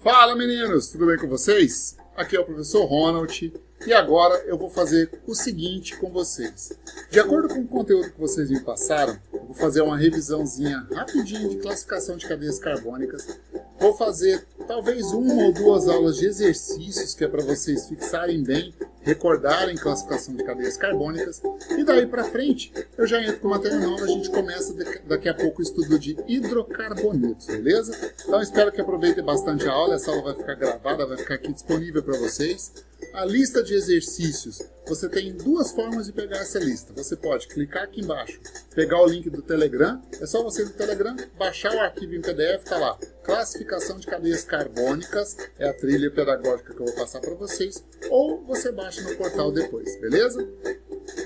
Fala meninos, tudo bem com vocês? Aqui é o professor Ronald e agora eu vou fazer o seguinte com vocês. De acordo com o conteúdo que vocês me passaram, eu vou fazer uma revisãozinha rapidinho de classificação de cadeias carbônicas. Vou fazer talvez uma ou duas aulas de exercícios que é para vocês fixarem bem, recordarem classificação de cadeias carbônicas. E daí para frente eu já entro com matéria nova, a gente começa daqui a pouco o estudo de hidrocarbonetos, beleza? Então espero que aproveitem bastante a aula, essa aula vai ficar gravada, vai ficar aqui disponível para vocês. A lista de exercícios, você tem duas formas de pegar essa lista. Você pode clicar aqui embaixo, pegar o link do Telegram, é só você no Telegram baixar o arquivo em PDF, tá lá. Classificação de cadeias carbônicas, é a trilha pedagógica que eu vou passar para vocês, ou você baixa no portal depois, beleza?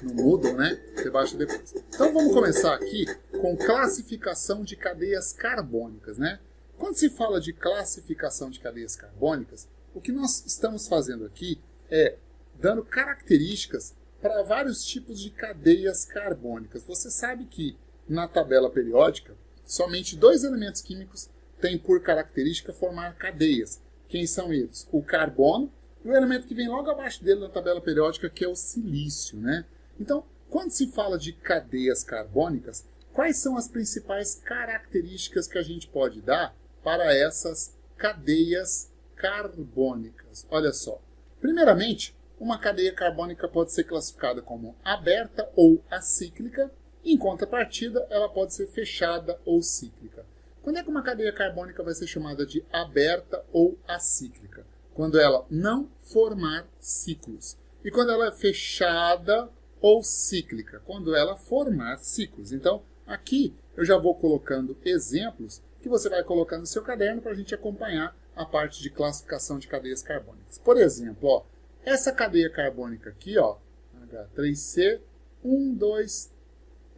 No Moodle, né? Você baixa depois. Então vamos começar aqui com classificação de cadeias carbônicas, né? Quando se fala de classificação de cadeias carbônicas, o que nós estamos fazendo aqui é dando características para vários tipos de cadeias carbônicas. Você sabe que na tabela periódica, somente dois elementos químicos têm por característica formar cadeias. Quem são eles? O carbono e o elemento que vem logo abaixo dele na tabela periódica, que é o silício, né? Então, quando se fala de cadeias carbônicas, quais são as principais características que a gente pode dar para essas cadeias carbônicas? Olha só. Primeiramente, uma cadeia carbônica pode ser classificada como aberta ou acíclica. Em contrapartida, ela pode ser fechada ou cíclica. Quando é que uma cadeia carbônica vai ser chamada de aberta ou acíclica? Quando ela não formar ciclos. E quando ela é fechada ou cíclica? Quando ela formar ciclos. Então, aqui eu já vou colocando exemplos que você vai colocar no seu caderno para a gente acompanhar a parte de classificação de cadeias carbônicas. Por exemplo, ó, essa cadeia carbônica aqui, ó, H3C, 1, 2,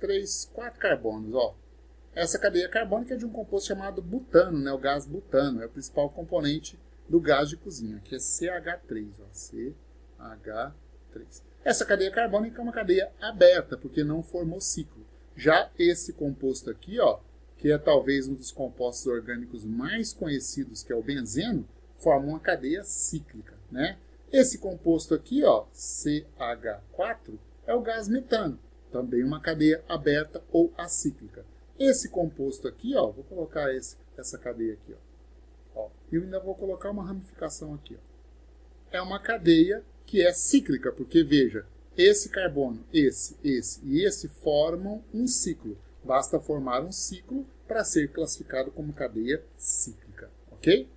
3, 4 carbonos, ó. Essa cadeia carbônica é de um composto chamado butano, né? O gás butano é o principal componente do gás de cozinha, aqui é CH3, ó, CH3. Essa cadeia carbônica é uma cadeia aberta, porque não formou ciclo. Já esse composto aqui, ó, que é talvez um dos compostos orgânicos mais conhecidos, que é o benzeno, forma uma cadeia cíclica, né? Esse composto aqui, ó, CH4, é o gás metano, também uma cadeia aberta ou acíclica. Esse composto aqui, ó, vou colocar essa cadeia aqui, ó. E eu ainda vou colocar uma ramificação aqui, ó. É uma cadeia que é cíclica, porque veja, esse carbono, esse e esse formam um ciclo. Basta formar um ciclo para ser classificado como cadeia cíclica, ok?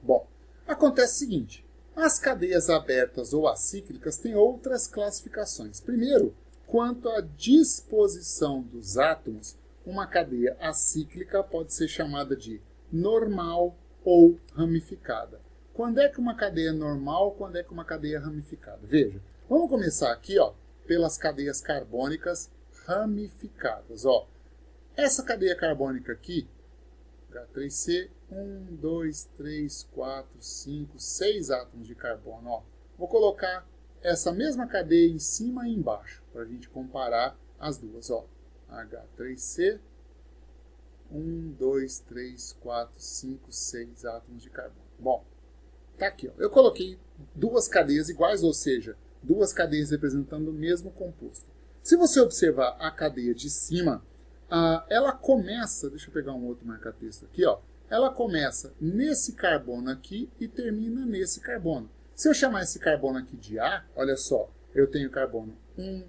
Bom, acontece o seguinte, as cadeias abertas ou acíclicas têm outras classificações. Primeiro, quanto à disposição dos átomos, uma cadeia acíclica pode ser chamada de normal ou ramificada. Quando é que uma cadeia é normal, quando é que uma cadeia é ramificada? Veja, vamos começar aqui, ó, pelas cadeias carbônicas ramificadas. Ó. Essa cadeia carbônica aqui, H3C, 1, 2, 3, 4, 5, 6 átomos de carbono. Ó. Vou colocar essa mesma cadeia em cima e embaixo, para a gente comparar as duas. Ó. H3C, 1, 2, 3, 4, 5, 6 átomos de carbono. Bom, tá aqui. Ó. Eu coloquei duas cadeias iguais, ou seja, duas cadeias representando o mesmo composto. Se você observar a cadeia de cima, ela começa, deixa eu pegar um outro marca-texto aqui, ó. Ela começa nesse carbono aqui e termina nesse carbono. Se eu chamar esse carbono aqui de A, olha só, eu tenho carbono 1,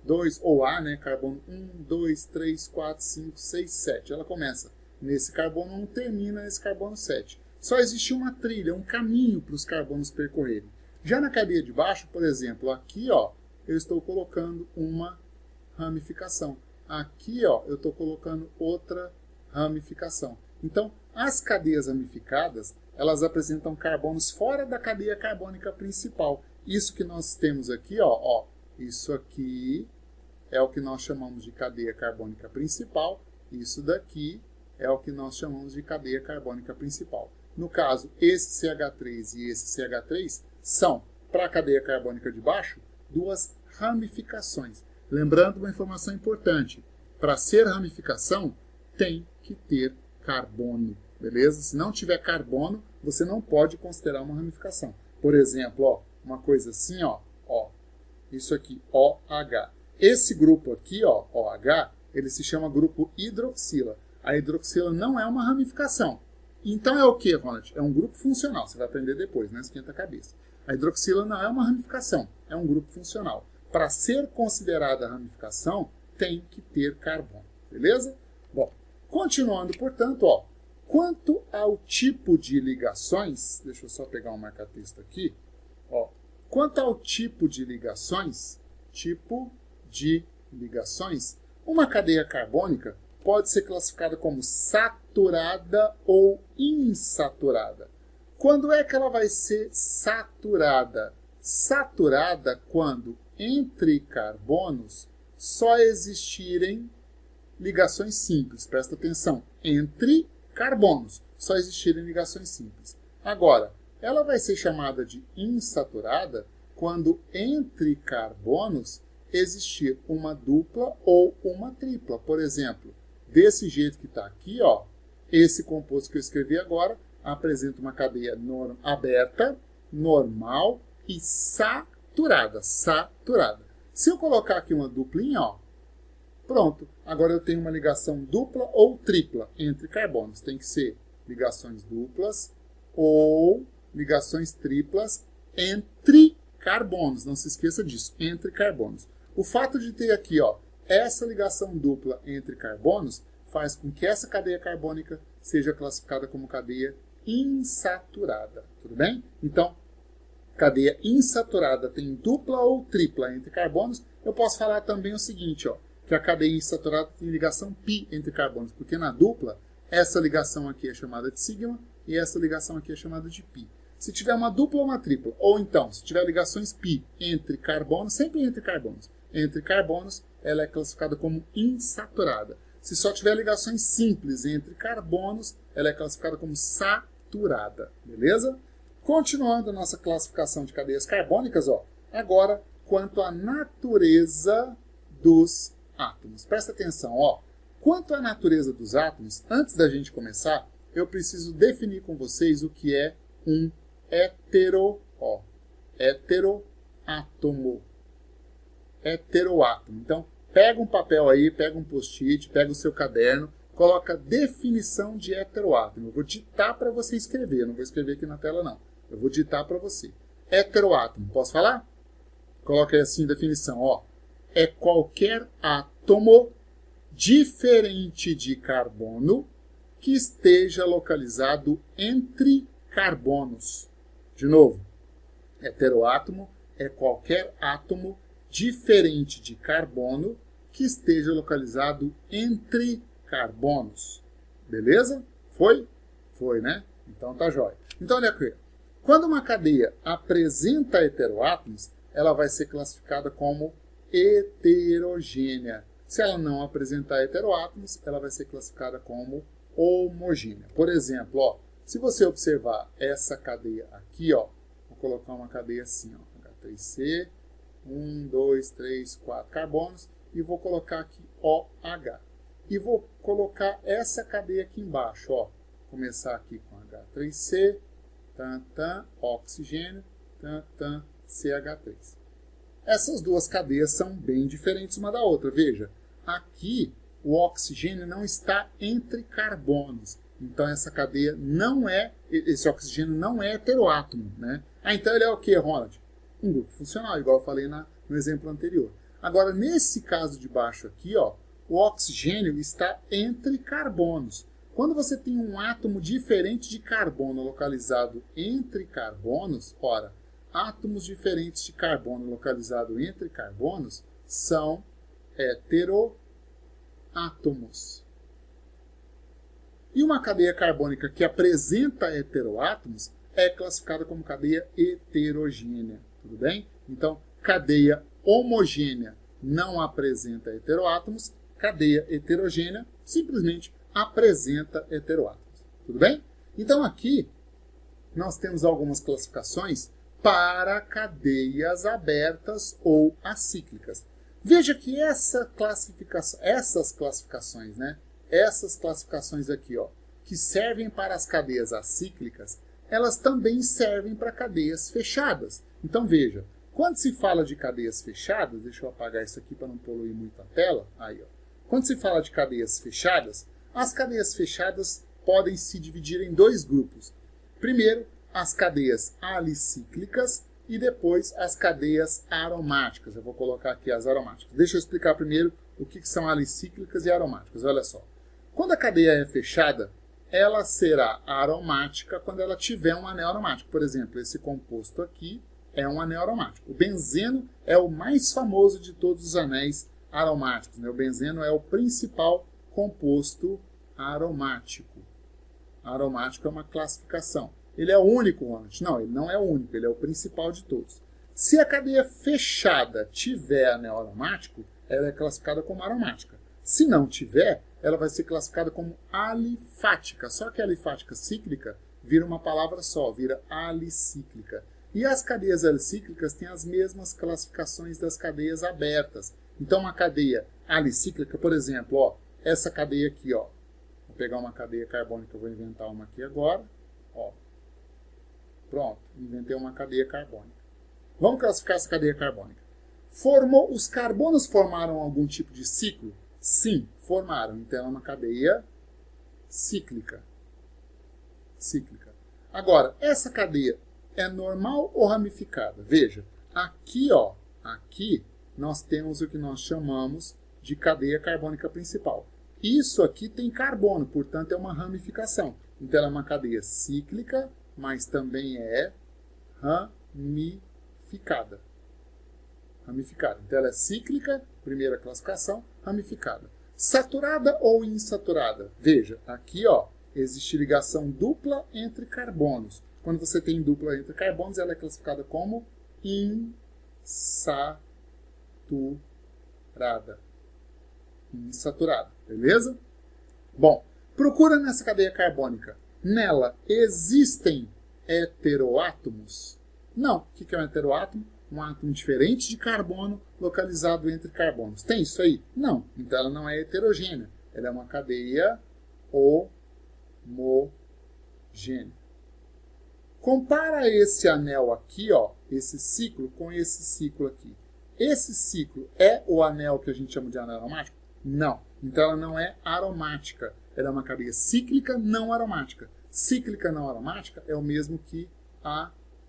2, ou A, né? Carbono 1, 2, 3, 4, 5, 6, 7. Ela começa nesse carbono 1, termina nesse carbono 7. Só existe uma trilha, um caminho para os carbonos percorrerem. Já na cadeia de baixo, por exemplo, aqui, ó, eu estou colocando uma ramificação. Aqui, ó, eu estou colocando outra ramificação. Então, as cadeias ramificadas, elas apresentam carbonos fora da cadeia carbônica principal. Isso que nós temos aqui, ó, isso aqui é o que nós chamamos de cadeia carbônica principal. Isso daqui é o que nós chamamos de cadeia carbônica principal. No caso, esse CH3 e esse CH3 são, para a cadeia carbônica de baixo, duas ramificações. Lembrando uma informação importante, para ser ramificação, tem que ter carbono, beleza? Se não tiver carbono, você não pode considerar uma ramificação. Por exemplo, ó, uma coisa assim, ó, isso aqui, OH. Esse grupo aqui, ó, OH, ele se chama grupo hidroxila. A hidroxila não é uma ramificação. Então é o que, Ronald? É um grupo funcional. Você vai aprender depois, né? Esquenta a cabeça. A hidroxila não é uma ramificação, é um grupo funcional. Para ser considerada ramificação, tem que ter carbono, beleza? Bom, continuando, portanto, ó, quanto ao tipo de ligações, deixa eu só pegar um marca-texto aqui, ó, quanto ao tipo de ligações, uma cadeia carbônica pode ser classificada como saturada ou insaturada. Quando é que ela vai ser saturada? Saturada quando entre carbonos só existirem ligações simples. Presta atenção. Entre carbonos só existirem ligações simples. Agora, ela vai ser chamada de insaturada quando entre carbonos existir uma dupla ou uma tripla. Por exemplo, desse jeito que está aqui, ó, esse composto que eu escrevi agora apresenta uma cadeia aberta, normal e saturada. Se eu colocar aqui uma duplinha, ó, pronto. Agora eu tenho uma ligação dupla ou tripla entre carbonos. Tem que ser ligações duplas ou ligações triplas entre carbonos. Não se esqueça disso, entre carbonos. O fato de ter aqui, ó, essa ligação dupla entre carbonos faz com que essa cadeia carbônica seja classificada como cadeia insaturada. Tudo bem? Então, cadeia insaturada tem dupla ou tripla entre carbonos. Eu posso falar também o seguinte, ó, que a cadeia insaturada tem ligação pi entre carbonos, porque na dupla, essa ligação aqui é chamada de sigma e essa ligação aqui é chamada de pi. Se tiver uma dupla ou uma tripla, ou então, se tiver ligações pi entre carbonos, sempre entre carbonos, ela é classificada como insaturada. Se só tiver ligações simples entre carbonos, ela é classificada como saturada, beleza? Continuando a nossa classificação de cadeias carbônicas, ó, agora, quanto à natureza dos átomos. Presta atenção, ó. Quanto à natureza dos átomos, antes da gente começar, eu preciso definir com vocês o que é um heteroátomo. Heteroátomo. Então, pega um papel aí, pega um post-it, pega o seu caderno, coloca definição de heteroátomo. Eu vou ditar para você escrever, eu não vou escrever aqui na tela não. Eu vou ditar para você. Heteroátomo, posso falar? Coloca aí assim, definição, ó. É qualquer átomo diferente de carbono que esteja localizado entre carbonos. De novo, heteroátomo é qualquer átomo diferente de carbono que esteja localizado entre carbonos. Beleza? Foi? Foi, né? Então tá jóia. Então olha aqui. Quando uma cadeia apresenta heteroátomos, ela vai ser classificada como heterogênea. Se ela não apresentar heteroátomos, ela vai ser classificada como homogênea. Por exemplo, ó, se você observar essa cadeia aqui, ó, vou colocar uma cadeia assim, ó, H3C, 1, 2, 3, 4 carbonos, e vou colocar aqui OH. E vou colocar essa cadeia aqui embaixo, ó, começar aqui com H3C, oxigênio, CH3. Essas duas cadeias são bem diferentes uma da outra. Veja, aqui o oxigênio não está entre carbonos. Então essa cadeia não é, esse oxigênio não é heteroátomo, né? Ah, então ele é o que, Ronald? Um grupo funcional, igual eu falei no exemplo anterior. Agora, nesse caso de baixo aqui, ó, o oxigênio está entre carbonos. Quando você tem um átomo diferente de carbono localizado entre carbonos, ora, átomos diferentes de carbono localizados entre carbonos são heteroátomos. E uma cadeia carbônica que apresenta heteroátomos é classificada como cadeia heterogênea. Tudo bem? Então, cadeia homogênea não apresenta heteroátomos, cadeia heterogênea simplesmente apresenta heteroátomos. Tudo bem? Então, aqui nós temos algumas classificações para cadeias abertas ou acíclicas. Veja que essas classificações, né? Essas classificações aqui, ó, que servem para as cadeias acíclicas, elas também servem para cadeias fechadas. Então veja, quando se fala de cadeias fechadas, deixa eu apagar isso aqui para não poluir muito a tela. Aí, ó. Quando se fala de cadeias fechadas, as cadeias fechadas podem se dividir em dois grupos. Primeiro, as cadeias alicíclicas e depois as cadeias aromáticas. Eu vou colocar aqui as aromáticas. Deixa eu explicar primeiro o que são alicíclicas e aromáticas. Olha só. Quando a cadeia é fechada, ela será aromática quando ela tiver um anel aromático. Por exemplo, esse composto aqui é um anel aromático. O benzeno é o mais famoso de todos os anéis aromáticos, né? O benzeno é o principal composto aromático. Aromático é uma classificação. Ele é o único, Ronald? Não, ele não é o único, ele é o principal de todos. Se a cadeia fechada tiver anel aromático, ela é classificada como aromática. Se não tiver, ela vai ser classificada como alifática. Só que a alifática cíclica vira uma palavra só, vira alicíclica. E as cadeias alicíclicas têm as mesmas classificações das cadeias abertas. Então, uma cadeia alicíclica, por exemplo, ó, essa cadeia aqui, ó. Vou pegar uma cadeia carbônica, eu vou inventar uma aqui agora. Ó. Pronto, inventei uma cadeia carbônica. Vamos classificar essa cadeia carbônica. Os carbonos formaram algum tipo de ciclo? Sim, formaram. Então, ela é uma cadeia cíclica. Agora, essa cadeia é normal ou ramificada? Veja, aqui, ó, aqui nós temos o que nós chamamos de cadeia carbônica principal. Isso aqui tem carbono, portanto, é uma ramificação. Então, ela é uma cadeia cíclica, mas também é ramificada. Então, ela é cíclica, primeira classificação, ramificada. Saturada ou insaturada? Veja, aqui, ó, existe ligação dupla entre carbonos. Quando você tem dupla entre carbonos, ela é classificada como insaturada. Insaturada, beleza? Bom, procura nessa cadeia carbônica. Nela existem heteroátomos? Não. O que é um heteroátomo? Um átomo diferente de carbono localizado entre carbonos. Tem isso aí? Não. Então ela não é heterogênea. Ela é uma cadeia homogênea. Compara esse anel aqui, ó, esse ciclo, com esse ciclo aqui. Esse ciclo é o anel que a gente chama de anel aromático? Não. Então ela não é aromática. Ela é uma cadeia cíclica não aromática. Cíclica não aromática é o mesmo que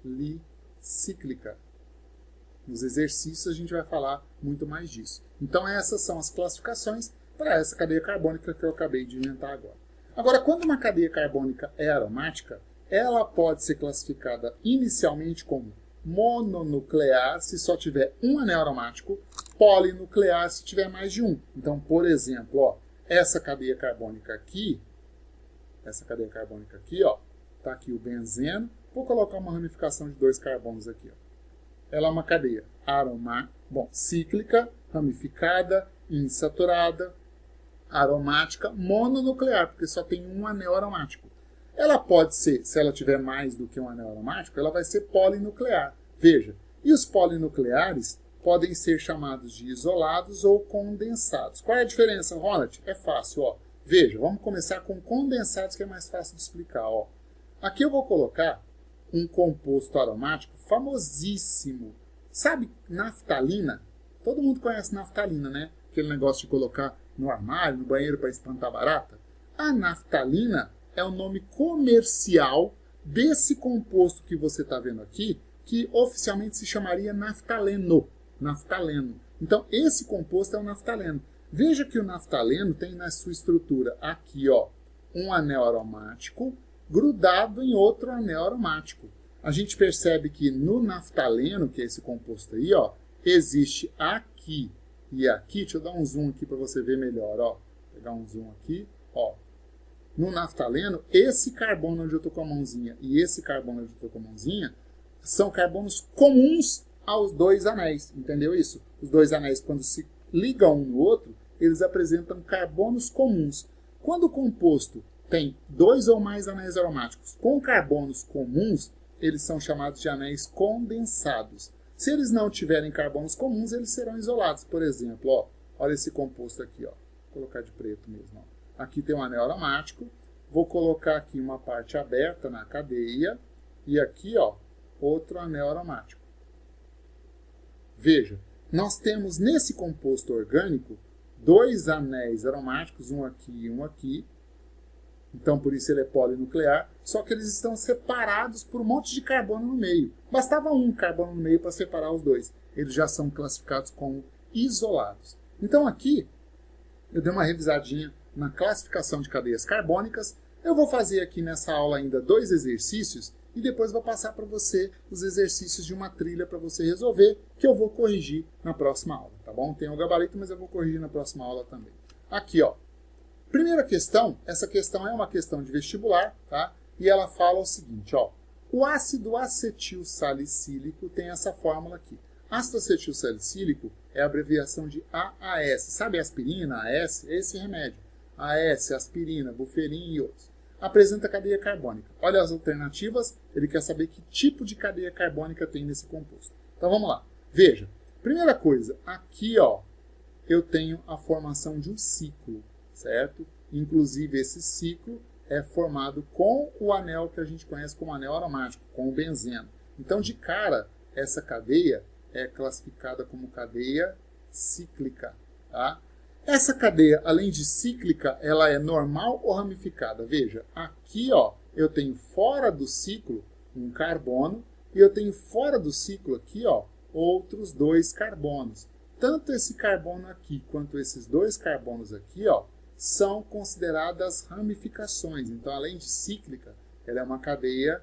alicíclica. Nos exercícios a gente vai falar muito mais disso. Então essas são as classificações para essa cadeia carbônica que eu acabei de inventar agora. Agora, quando uma cadeia carbônica é aromática, ela pode ser classificada inicialmente como mononuclear se só tiver um anel aromático, polinuclear se tiver mais de um. Então, por exemplo, ó, essa cadeia carbônica aqui, ó, tá aqui o benzeno. Vou colocar uma ramificação de dois carbonos aqui, ó. Ela é uma cadeia cíclica, ramificada, insaturada, aromática, mononuclear, porque só tem um anel aromático. Ela pode ser, se ela tiver mais do que um anel aromático, ela vai ser polinuclear. Veja, e os polinucleares podem ser chamados de isolados ou condensados. Qual é a diferença, Ronald? É fácil, ó. Veja, vamos começar com condensados, que é mais fácil de explicar, ó. Aqui eu vou colocar um composto aromático famosíssimo. Sabe naftalina? Todo mundo conhece naftalina, né? Aquele negócio de colocar no armário, no banheiro para espantar barata. A naftalina é o nome comercial desse composto que você está vendo aqui, que oficialmente se chamaria naftaleno. Então, esse composto é o naftaleno. Veja que o naftaleno tem na sua estrutura aqui, ó, um anel aromático grudado em outro anel aromático. A gente percebe que no naftaleno, que é esse composto aí, ó, existe aqui e aqui. Deixa eu dar um zoom aqui para você ver melhor, ó. Vou pegar um zoom aqui, ó. No naftaleno, esse carbono onde eu estou com a mãozinha e esse carbono onde eu estou com a mãozinha são carbonos comuns aos dois anéis. Entendeu isso? Os dois anéis, quando se ligam um no outro, eles apresentam carbonos comuns. Quando o composto tem dois ou mais anéis aromáticos com carbonos comuns, eles são chamados de anéis condensados. Se eles não tiverem carbonos comuns, eles serão isolados. Por exemplo, ó, olha esse composto aqui, ó. Vou colocar de preto mesmo, ó. Aqui tem um anel aromático. Vou colocar aqui uma parte aberta na cadeia. E aqui, ó, outro anel aromático. Veja, nós temos nesse composto orgânico 2 anéis aromáticos, um aqui e um aqui. Então, por isso ele é polinuclear, só que eles estão separados por um monte de carbono no meio. Bastava um carbono no meio para separar os dois. Eles já são classificados como isolados. Então aqui, eu dei uma revisadinha na classificação de cadeias carbônicas. Eu vou fazer aqui nessa aula ainda 2 exercícios e depois vou passar para você os exercícios de uma trilha para você resolver, que eu vou corrigir na próxima aula, tá bom? Tem o gabarito, mas eu vou corrigir na próxima aula também. Aqui, ó. Primeira questão, essa questão é uma questão de vestibular, tá? E ela fala o seguinte, ó. O ácido acetil salicílico tem essa fórmula aqui. Ácido acetil salicílico é a abreviação de AAS. Sabe aspirina, AS? É esse remédio. AS, aspirina, buferin e outros. Apresenta cadeia carbônica. Olha as alternativas, ele quer saber que tipo de cadeia carbônica tem nesse composto. Então vamos lá. Veja, primeira coisa, aqui ó, eu tenho a formação de um ciclo, certo? Inclusive esse ciclo é formado com o anel que a gente conhece como anel aromático, com o benzeno. Então de cara, essa cadeia é classificada como cadeia cíclica, tá? Essa cadeia, além de cíclica, ela é normal ou ramificada? Veja, aqui ó, eu tenho fora do ciclo um carbono e eu tenho fora do ciclo aqui ó, outros 2 carbonos. Tanto esse carbono aqui quanto esses 2 carbonos aqui ó, são consideradas ramificações. Então, além de cíclica, ela é uma cadeia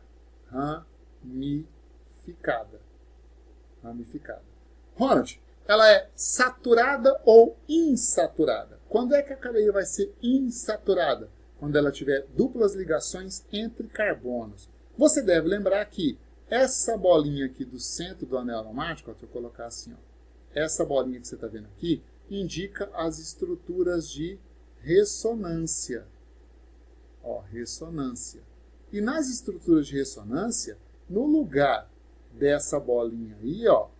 ramificada. Ronald, ela é saturada ou insaturada? Quando é que a cadeia vai ser insaturada? Quando ela tiver duplas ligações entre carbonos. Você deve lembrar que essa bolinha aqui do centro do anel aromático, deixa eu colocar assim, ó, essa bolinha que você está vendo aqui, indica as estruturas de ressonância. Ó, ressonância. E nas estruturas de ressonância, no lugar dessa bolinha aí, ó,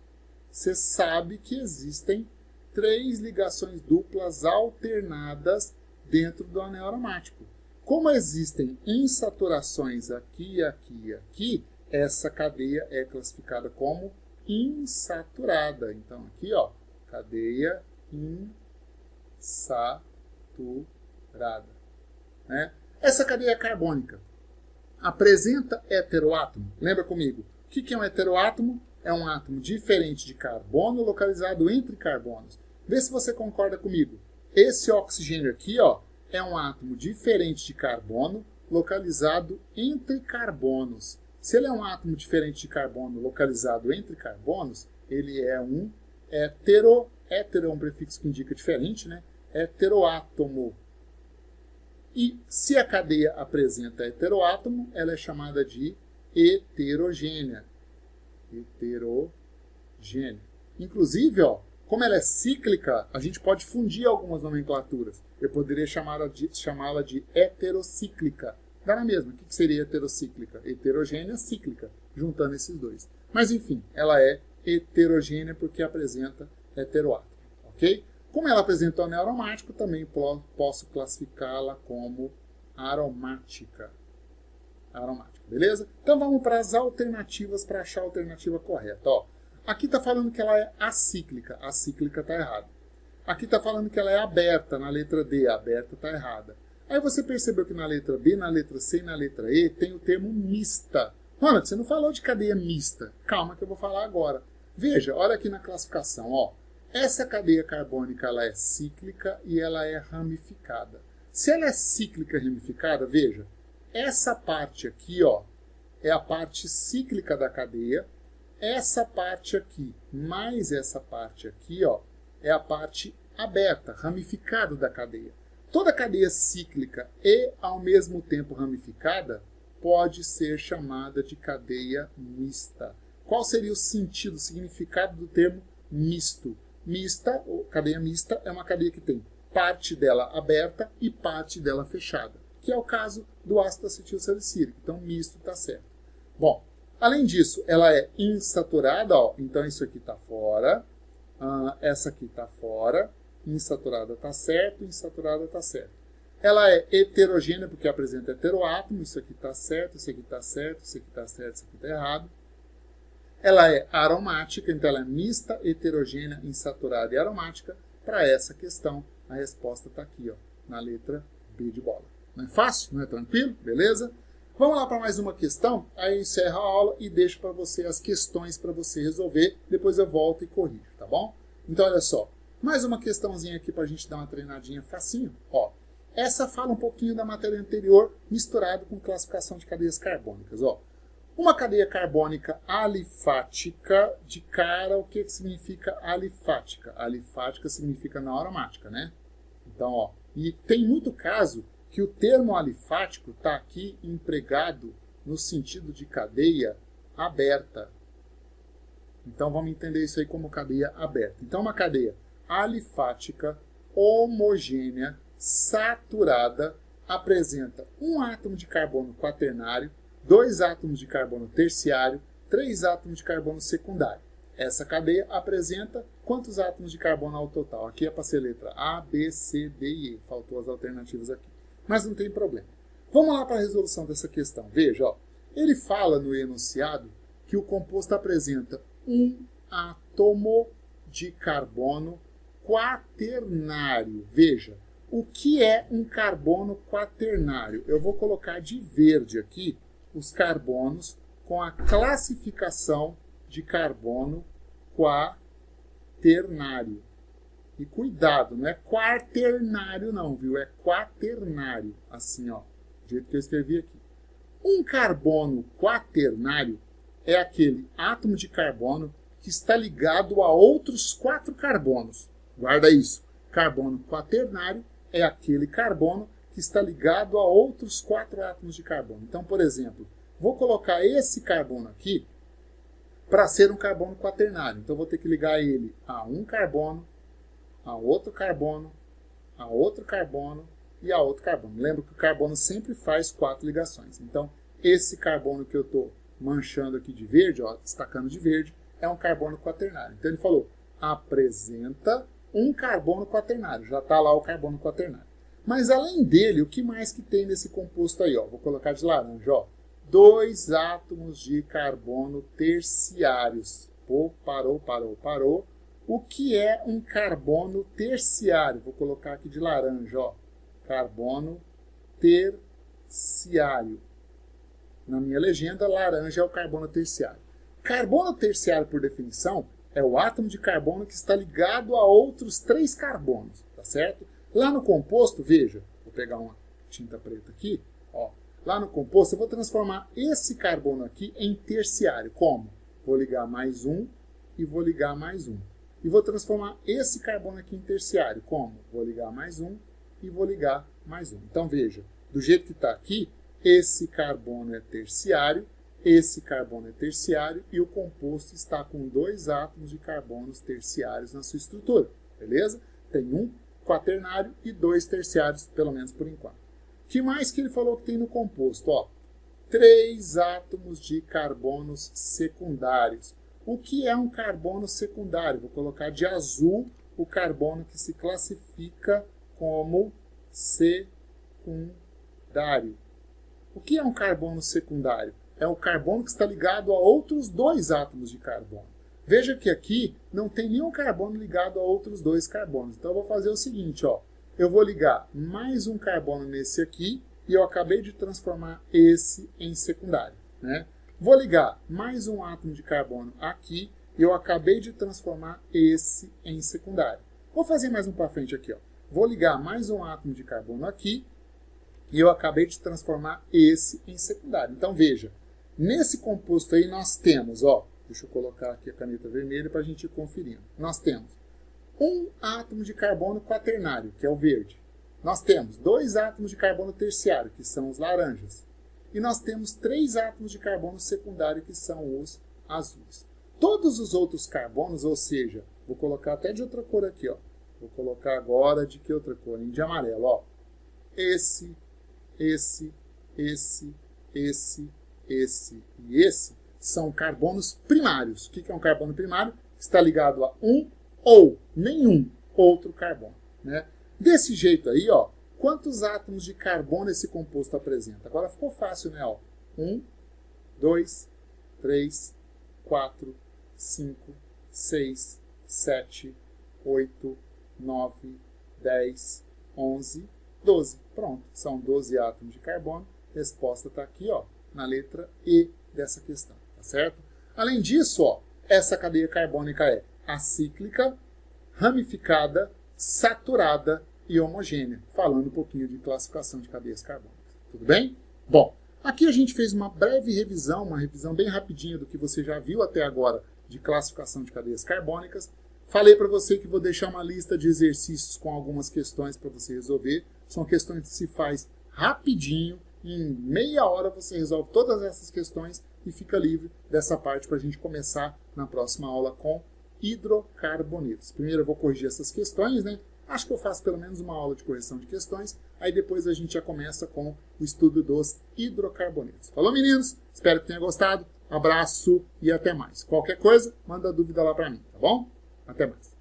você sabe que existem 3 ligações duplas alternadas dentro do anel aromático. Como existem insaturações aqui, aqui e aqui, essa cadeia é classificada como insaturada. Então aqui, ó, cadeia insaturada. Né? Essa cadeia carbônica apresenta heteroátomo. Lembra comigo? O que é um heteroátomo? É um átomo diferente de carbono localizado entre carbonos. Vê se você concorda comigo. Esse oxigênio aqui ó, é um átomo diferente de carbono localizado entre carbonos. Se ele é um átomo diferente de carbono localizado entre carbonos, ele é um hetero. Hetero é um prefixo que indica diferente, né? Heteroátomo. E se a cadeia apresenta heteroátomo, ela é chamada de heterogênea. Heterogênea. Inclusive, ó, como ela é cíclica, a gente pode fundir algumas nomenclaturas. Eu poderia chamá-la de heterocíclica. Dá na mesma. O que seria heterocíclica? Heterogênea, cíclica, juntando esses dois. Mas, enfim, ela é heterogênea porque apresenta heteroátomo. Ok? Como ela apresenta o anel aromático, também posso classificá-la como aromática. Aromática, beleza? Então vamos para as alternativas para achar a alternativa correta. Ó, aqui está falando que ela é acíclica. A cíclica está errada. Aqui está falando que ela é aberta, na letra D. A aberta está errada. Aí você percebeu que na letra B, na letra C e na letra E tem o termo mista. Ronald, você não falou de cadeia mista. Calma que eu vou falar agora. Veja, olha aqui na classificação. Ó. Essa cadeia carbônica ela é cíclica e ela é ramificada. Se ela é cíclica e ramificada, veja, essa parte aqui ó, é a parte cíclica da cadeia. Essa parte aqui mais essa parte aqui ó, é a parte aberta, ramificada da cadeia. Toda cadeia cíclica e, ao mesmo tempo, ramificada pode ser chamada de cadeia mista. Qual seria o sentido, o significado do termo misto? Mista, ou cadeia mista, é uma cadeia que tem parte dela aberta e parte dela fechada, que é o caso do ácido acetil salicílico. Então, misto está certo. Bom, além disso, ela é insaturada, ó, então isso aqui está fora, essa aqui está fora. Insaturada está certo, insaturada está certo. Ela é heterogênea porque apresenta heteroátomo, isso aqui está certo, isso aqui está certo, isso aqui está certo, isso aqui está errado. Ela é aromática, então ela é mista, heterogênea, insaturada e aromática. Para essa questão, a resposta está aqui, ó, na letra B de bola. Não é fácil? Não é tranquilo? Beleza? Vamos lá para mais uma questão, aí eu encerro a aula e deixo para você as questões para você resolver, depois eu volto e corrijo, tá bom? Então olha só, mais uma questãozinha aqui para a gente dar uma treinadinha facinho, ó. Essa fala um pouquinho da matéria anterior, misturado com classificação de cadeias carbônicas, ó. Uma cadeia carbônica alifática, de cara, o que significa alifática? Alifática significa não aromática, né? Então, ó, e tem muito caso que o termo alifático está aqui empregado no sentido de cadeia aberta. Então, vamos entender isso aí como cadeia aberta. Então, uma cadeia alifática, homogênea, saturada, apresenta um átomo de carbono quaternário, 2 átomos de carbono terciário, 3 átomos de carbono secundário. Essa cadeia apresenta quantos átomos de carbono ao total? Aqui é para ser letra A, B, C, D e E. Faltou as alternativas aqui. Mas não tem problema. Vamos lá para a resolução dessa questão. Veja, ó, ele fala no enunciado que o composto apresenta um átomo de carbono quaternário. Veja, o que é um carbono quaternário? Eu vou colocar de verde aqui os carbonos com a classificação de carbono quaternário. E cuidado, não é quaternário não, viu? É quaternário, assim, ó, do jeito que eu escrevi aqui. Um carbono quaternário é aquele átomo de carbono que está ligado a outros 4 carbonos. Guarda isso. Carbono quaternário é aquele carbono que está ligado a outros 4 átomos de carbono. Então, por exemplo, vou colocar esse carbono aqui para ser um carbono quaternário. Então, vou ter que ligar ele a um carbono, a outro carbono, a outro carbono e a outro carbono. Lembra que o carbono sempre faz 4 ligações. Então, esse carbono que eu estou manchando aqui de verde, ó, destacando de verde, é um carbono quaternário. Então, ele falou, apresenta um carbono quaternário. Já está lá o carbono quaternário. Mas, além dele, o que mais que tem nesse composto aí? Ó? Vou colocar de laranja. Ó. 2 átomos de carbono terciários. Pô, parou. O que é um carbono terciário? Vou colocar aqui de laranja, ó. Carbono terciário. Na minha legenda, laranja é o carbono terciário. Carbono terciário, por definição, é o átomo de carbono que está ligado a outros 3 carbonos, tá certo? Lá no composto, veja, vou pegar uma tinta preta aqui, ó. Lá no composto, eu vou transformar esse carbono aqui em terciário. Como? Vou ligar mais um e vou ligar mais um. E vou transformar esse carbono aqui em terciário. Como? Vou ligar mais um e vou ligar mais um. Então, veja, do jeito que está aqui, esse carbono é terciário, esse carbono é terciário e o composto está com 2 átomos de carbonos terciários na sua estrutura. Beleza? Tem um quaternário e 2 terciários, pelo menos por enquanto. O que mais que ele falou que tem no composto? Ó, 3 átomos de carbonos secundários. O que é um carbono secundário? Vou colocar de azul o carbono que se classifica como secundário. O que é um carbono secundário? É o carbono que está ligado a outros 2 átomos de carbono. Veja que aqui não tem nenhum carbono ligado a outros 2 carbonos. Então eu vou fazer o seguinte, ó. Eu vou ligar mais um carbono nesse aqui e eu acabei de transformar esse em secundário, né? Vou ligar mais um átomo de carbono aqui e eu acabei de transformar esse em secundário. Vou fazer mais um para frente aqui, ó. Vou ligar mais um átomo de carbono aqui e eu acabei de transformar esse em secundário. Então veja, nesse composto aí nós temos, ó, deixa eu colocar aqui a caneta vermelha para a gente ir conferindo. Nós temos um átomo de carbono quaternário, que é o verde. Nós temos 2 átomos de carbono terciário, que são os laranjas. E nós temos 3 átomos de carbono secundário, que são os azuis. Todos os outros carbonos, ou seja, vou colocar até de outra cor aqui, ó. Vou colocar agora de que outra cor? De amarelo, ó. Esse e esse são carbonos primários. O que é um carbono primário? Está ligado a um ou nenhum outro carbono, né? Desse jeito aí, ó, Quantos átomos de carbono esse composto apresenta? Agora ficou fácil, né? 1, 2, 3, 4, 5, 6, 7, 8, 9, 10, 11, 12. Pronto, são 12 átomos de carbono. A resposta está aqui, na letra E dessa questão, tá certo? Além disso, essa cadeia carbônica é acíclica, ramificada, saturada e homogênea, falando um pouquinho de classificação de cadeias carbônicas. Tudo bem? Bom, aqui a gente fez uma breve revisão, uma revisão bem rapidinha do que você já viu até agora de classificação de cadeias carbônicas. Falei para você que vou deixar uma lista de exercícios com algumas questões para você resolver. São questões que se faz rapidinho, em meia hora você resolve todas essas questões e fica livre dessa parte para a gente começar na próxima aula com hidrocarbonetos. Primeiro eu vou corrigir essas questões, né? Acho que eu faço pelo menos uma aula de correção de questões, aí depois a gente já começa com o estudo dos hidrocarbonetos. Falou, meninos? Espero que tenha gostado. Abraço e até mais. Qualquer coisa, manda dúvida lá para mim, tá bom? Até mais.